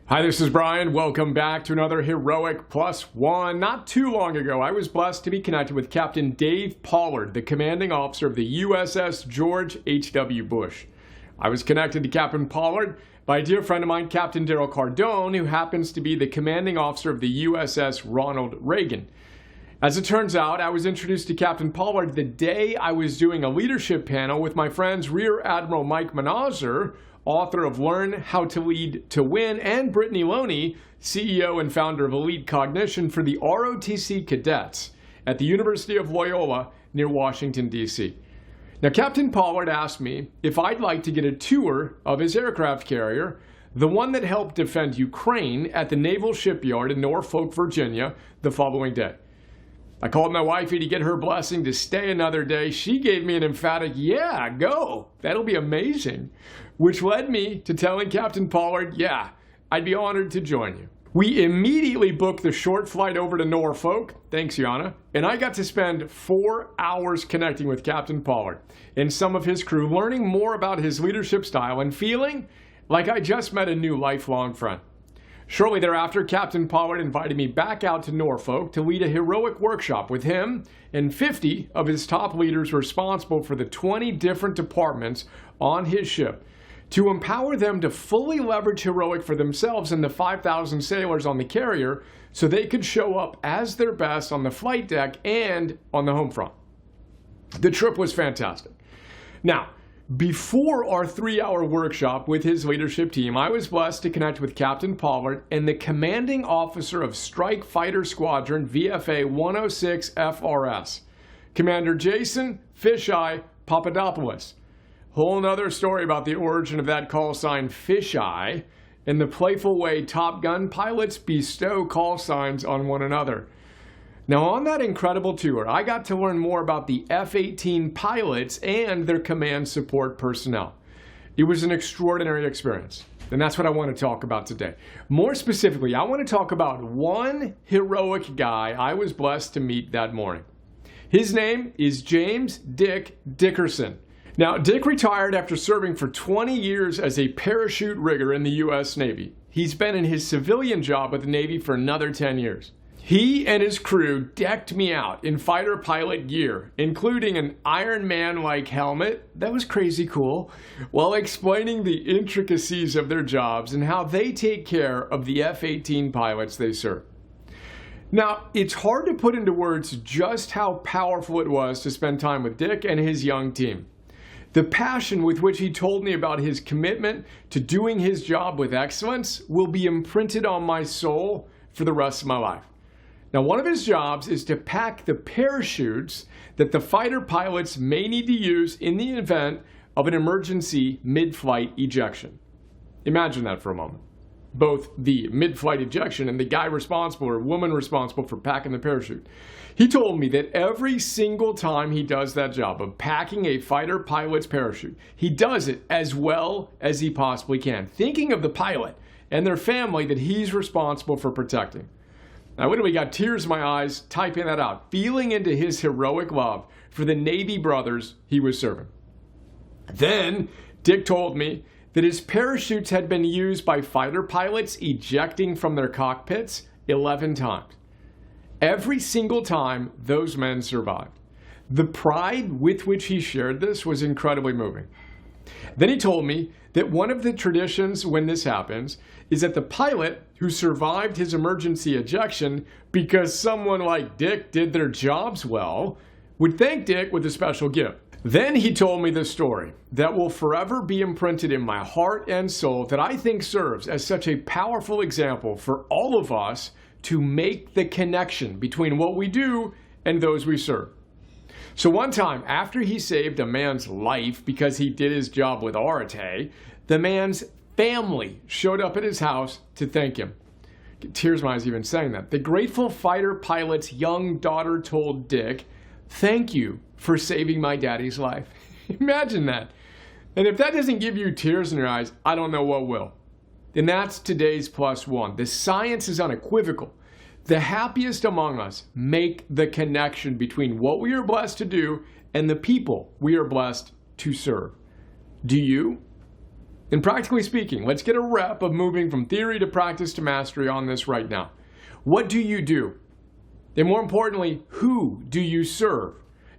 Hi, this is Brian. Welcome back to another Heroic Plus One. Not too long ago, I was blessed to be connected with Captain Dave Pollard, the commanding officer of the USS George H.W. Bush. I was connected to Captain Pollard by a dear friend of mine, Captain Daryl Cardone, who happens to be the commanding officer of the USS Ronald Reagan. As it turns out, I was introduced to Captain Pollard the day I was doing a leadership panel with my friends Rear Admiral Mike Manazir, author of Learn How to Lead to Win, and Brittany Loney, CEO and founder of Elite Cognition for the ROTC cadets at the University of Loyola near Washington, D.C. Now, Captain Pollard asked me if I'd like to get a tour of his aircraft carrier, the one that helped defend Ukraine at the Naval Shipyard in Norfolk, Virginia, the following day. I called my wifey to get her blessing to stay another day. She gave me an emphatic, yeah, go. That'll be amazing. Which led me to telling Captain Pollard, yeah, I'd be honored to join you. We immediately booked the short flight over to Norfolk, thanks Yana, and I got to spend 4 hours connecting with Captain Pollard and some of his crew, learning more about his leadership style and feeling like I just met a new lifelong friend. Shortly thereafter, Captain Pollard invited me back out to Norfolk to lead a heroic workshop with him and 50 of his top leaders responsible for the 20 different departments on his ship to empower them to fully leverage heroic for themselves and the 5,000 sailors on the carrier so they could show up as their best on the flight deck and on the home front. The trip was fantastic. Now, before our 3-hour workshop with his leadership team, I was blessed to connect with Captain Pollard and the commanding officer of Strike Fighter Squadron VFA 106 FRS, Commander Jason Fisheye Papadopoulos. Whole nother story about the origin of that call sign Fisheye and the playful way Top Gun pilots bestow call signs on one another. Now, on that incredible tour, I got to learn more about the F-18 pilots and their command support personnel. It was an extraordinary experience, and that's what I want to talk about today. More specifically, I want to talk about one heroic guy I was blessed to meet that morning. His name is James Dickerson. Now, Dick retired after serving for 20 years as a parachute rigger in the U.S. Navy. He's been in his civilian job with the Navy for another 10 years. He and his crew decked me out in fighter pilot gear, including an Iron Man-like helmet, that was crazy cool, while explaining the intricacies of their jobs and how they take care of the F-18 pilots they serve. Now, it's hard to put into words just how powerful it was to spend time with Dick and his young team. The passion with which he told me about his commitment to doing his job with excellence will be imprinted on my soul for the rest of my life. Now, one of his jobs is to pack the parachutes that the fighter pilots may need to use in the event of an emergency mid-flight ejection. Imagine that for a moment. Both the mid-flight ejection and the guy responsible or woman responsible for packing the parachute. He told me that every single time he does that job of packing a fighter pilot's parachute, he does it as well as he possibly can, thinking of the pilot and their family that he's responsible for protecting. I literally got tears in my eyes typing that out, feeling into his heroic love for the Navy brothers he was serving. Then, Dick told me that his parachutes had been used by fighter pilots ejecting from their cockpits 11 times. Every single time, those men survived. The pride with which he shared this was incredibly moving. Then he told me that one of the traditions when this happens is that the pilot who survived his emergency ejection because someone like Dick did their jobs well would thank Dick with a special gift. Then he told me the story that will forever be imprinted in my heart and soul that I think serves as such a powerful example for all of us to make the connection between what we do and those we serve. So one time, after he saved a man's life because he did his job with arete, the man's family showed up at his house to thank him. Get tears in my eyes even saying that. The grateful fighter pilot's young daughter told Dick, "Thank you for saving my daddy's life." Imagine that. And if that doesn't give you tears in your eyes, I don't know what will. And that's today's plus one. The science is unequivocal. The happiest among us make the connection between what we are blessed to do and the people we are blessed to serve. Do you? And practically speaking, let's get a rep of moving from theory to practice to mastery on this right now. What do you do? And more importantly, who do you serve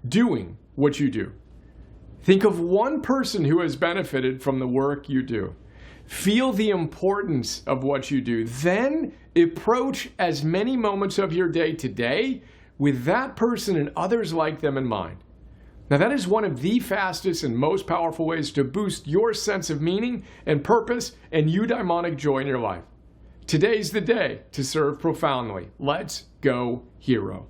doing what you do? Think of one person who has benefited from the work you do. Feel the importance of what you do. Then approach as many moments of your day today with that person and others like them in mind. Now, that is one of the fastest and most powerful ways to boost your sense of meaning and purpose and eudaimonic joy in your life. Today's the day to serve profoundly. Let's go, hero.